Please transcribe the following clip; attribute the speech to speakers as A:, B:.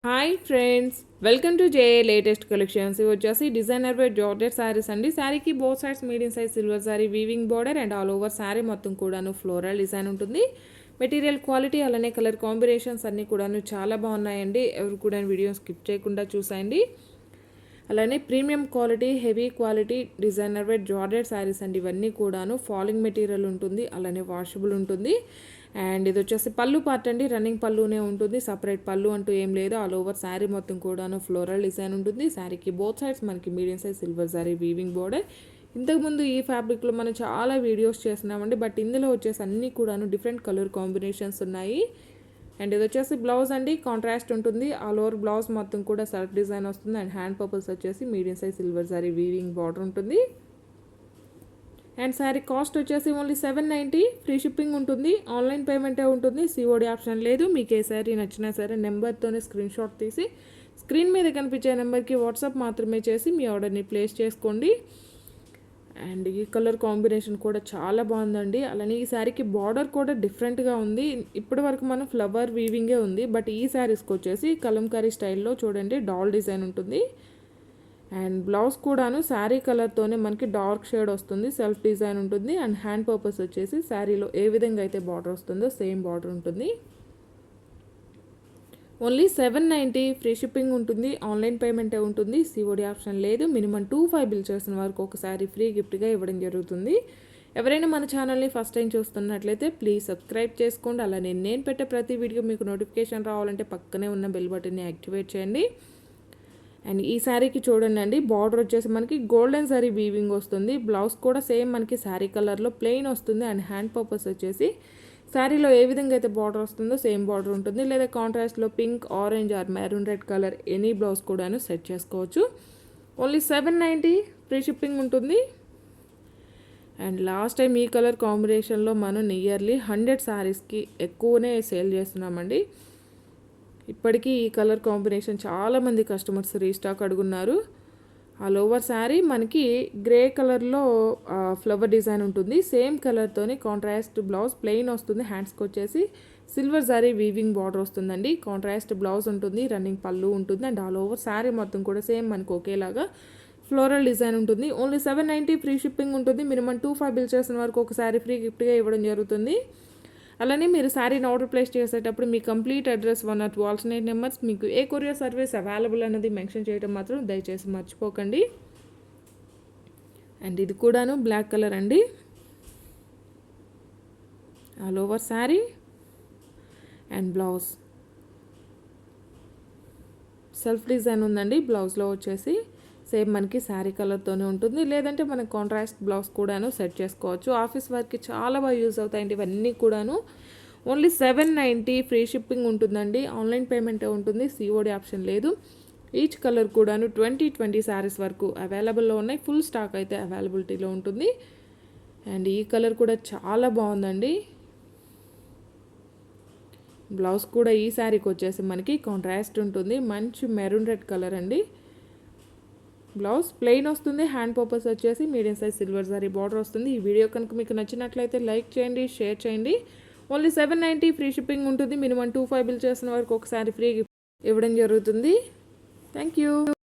A: Hi friends, welcome to J latest collections. ఇవి వచ్చేసి designer wear georgette saris అండి. శారీకి both sides medium size silver sari weaving border and all over sari మొత్తం కూడాను floral design ఉంటుంది. Material quality అలానే కలర్ కాంబినేషన్స్ అన్నీ కూడాను చాలా బాగున్నాయండి. ఎవరు కూడా వీడియో స్కిప్ చేయకుండా చూసాయండి. అలానే premium quality, heavy quality designer wear georgette saris అండి. ఇవన్నీ కూడాను ఫాలింగ్ మెటీరియల్ ఉంటుంది, అలానే వాషబుల్ ఉంటుంది. అండ్ ఇది వచ్చేసి పళ్ళు పార్ట్ అండి. రన్నింగ్ పళ్ళునే ఉంటుంది, సపరేట్ పళ్ళు అంటూ ఏం లేదు. ఆల్ ఓవర్ శారీ మొత్తం కూడాను ఫ్లోరల్ డిజైన్ ఉంటుంది. శారీకి బోత్ సైడ్స్ మనకి medium size silver sari weaving border. ఇంతకుముందు ఈ ఫ్యాబ్రిక్లో మనం చాలా వీడియోస్ చేస్తున్నామండి, బట్ ఇందులో వచ్చేసి అన్నీ కూడాను డిఫరెంట్ కలర్ కాంబినేషన్స్ ఉన్నాయి. అండ్ ఇది వచ్చేసి బ్లౌజ్ అండి, కాంట్రాస్ట్ ఉంటుంది. ఆల్ ఓవర్ బ్లౌజ్ మొత్తం కూడా సెల్ఫ్ డిజైన్ వస్తుంది. అండ్ హ్యాండ్ పర్పస్ వచ్చేసి medium size silver sari weaving border ఉంటుంది. అండ్ శారీ కాస్ట్ వచ్చేసి ఓన్లీ 790. ఫ్రీ షిప్పింగ్ ఉంటుంది, ఆన్లైన్ పేమెంటే ఉంటుంది, సిఓడి ఆప్షన్ లేదు. మీకు ఏ శారీ నచ్చినా సరే నెంబర్తోనే స్క్రీన్ షాట్ తీసి స్క్రీన్ మీద కనిపించే నెంబర్కి వాట్సాప్ మాత్రమే చేసి మీ ఆర్డర్ని ప్లేస్ చేసుకోండి. అండ్ ఈ కలర్ కాంబినేషన్ కూడా చాలా బాగుందండి. అలానే ఈ శారీకి బార్డర్ కూడా డిఫరెంట్గా ఉంది. ఇప్పటి వరకు మనం ఫ్లవర్ వీవింగే ఉంది, బట్ ఈ శారీస్కి వచ్చేసి కలంకారీ స్టైల్లో చూడండి డాల్ డిజైన్ ఉంటుంది. అండ్ బ్లౌజ్ కూడాను శారీ కలర్తోనే మనకి డార్క్ షేడ్ వస్తుంది, సెల్ఫ్ డిజైన్ ఉంటుంది. అండ్ హ్యాండ్ పర్పస్ వచ్చేసి శారీలో ఏ విధంగా అయితే బార్డర్ వస్తుందో సేమ్ బార్డర్ ఉంటుంది. ఓన్లీ 790. ఫ్రీ షిప్పింగ్ ఉంటుంది, ఆన్లైన్ పేమెంటే ఉంటుంది, సిఓడి ఆప్షన్ లేదు. మినిమం 25 బిల్ చేసిన వరకు ఒకసారి ఫ్రీ గిఫ్ట్గా ఇవ్వడం జరుగుతుంది. ఎవరైనా మన ఛానల్ని ఫస్ట్ టైం చూస్తున్నట్లయితే ప్లీజ్ సబ్స్క్రైబ్ చేసుకోండి. అలానే నేను పెట్టే ప్రతి వీడియో మీకు నోటిఫికేషన్ రావాలంటే పక్కనే ఉన్న బెల్ బటన్ని యాక్టివేట్ చేయండి. అండ్ ఈ శారీకి చూడండి అండి, బార్డర్ వచ్చేసి మనకి గోల్డెన్ శారీ వీవింగ్ వస్తుంది. బ్లౌజ్ కూడా సేమ్ మనకి శారీ కలర్లో ప్లెయిన్ వస్తుంది. అండ్ హ్యాండ్ పర్పస్ వచ్చేసి శారీలో ఏ విధంగా అయితే బార్డర్ వస్తుందో సేమ్ బార్డర్ ఉంటుంది. లేదా కాంట్రాస్ట్లో pink, orange or maroon red colour any blouse కూడాను సెట్ చేసుకోవచ్చు. ఓన్లీ 790. ఫ్రీ షిప్పింగ్ ఉంటుంది. అండ్ లాస్ట్ టైం ఈ కలర్ కాంబినేషన్లో మనం నియర్లీ 100 శారీస్కి ఎక్కువనే సేల్ చేస్తున్నామండి. ఇప్పటికీ ఈ కలర్ కాంబినేషన్ చాలామంది కస్టమర్స్ రీస్టాక్ అడుగున్నారు. ఆల్ ఓవర్ శారీ మనకి గ్రే కలర్లో ఫ్లవర్ డిజైన్ ఉంటుంది. సేమ్ కలర్తోని కాంట్రాస్ట్ బ్లౌజ్ ప్లెయిన్ వస్తుంది. హ్యాండ్స్కి వచ్చేసి సిల్వర్ శారీ వీవింగ్ బార్డర్ వస్తుందండి. కాంట్రాస్ట్ బ్లౌజ్ ఉంటుంది, రన్నింగ్ పళ్ళు ఉంటుంది. అండ్ ఆల్ ఓవర్ శారీ మొత్తం కూడా సేమ్ మనకు ఒకేలాగా ఫ్లోరల్ డిజైన్ ఉంటుంది. ఓన్లీ 790. ఫ్రీ షిప్పింగ్ ఉంటుంది. మినిమం 25 బిల్ చేసిన వరకు ఒక శారీ ఫ్రీ గిఫ్ట్గా ఇవ్వడం జరుగుతుంది. అలానే మీరు శారీని ఆర్డర్ ప్లేస్ చేసేటప్పుడు మీ complete address 1 or 2 alternate numbers, మీకు ఏ కొరియర్ సర్వీస్ అవైలబుల్ అనేది మెన్షన్ చేయడం మాత్రం దయచేసి మర్చిపోకండి. అండ్ ఇది కూడాను బ్లాక్ కలర్ అండి. All over sari and blouse self design ఉందండి. బ్లౌజ్లో వచ్చేసి సేమ్ మనకి శారీ కలర్తోనే ఉంటుంది. లేదంటే మనకి కాంట్రాస్ట్ బ్లౌజ్ కూడాను సెట్ చేసుకోవచ్చు. ఆఫీస్ వర్క్కి చాలా బాగా యూజ్ అవుతాయండి ఇవన్నీ కూడాను. ఓన్లీ 790. ఫ్రీ షిప్పింగ్ ఉంటుందండి, ఆన్లైన్ పేమెంటే ఉంటుంది, సిఓడి ఆప్షన్ లేదు. ఈచ్ కలర్ కూడాను 20 శారీస్ వరకు అవైలబుల్లో ఉన్నాయి. ఫుల్ స్టాక్ అయితే అవైలబిలిటీలో ఉంటుంది. అండ్ ఈ కలర్ కూడా చాలా బాగుందండి. బ్లౌజ్ కూడా ఈ శారీకి వచ్చేసి మనకి కాంట్రాస్ట్ ఉంటుంది, మంచి మెరూన్ రెడ్ కలర్ అండి. బ్లౌజ్ ప్లెయిన్ వస్తుంది. హ్యాండ్ పర్పస్ వచ్చేసి medium size silver sari border వస్తుంది. ఈ వీడియో కనుక మీకు నచ్చినట్లయితే లైక్ చేయండి, షేర్ చేయండి. ఓన్లీ 790. ఫ్రీ షిప్పింగ్ ఉంటుంది. మినిమం 25 బిల్ చేసిన వరకు ఒకసారి ఫ్రీ గిఫ్ట్ ఇవ్వడం జరుగుతుంది. Thank you.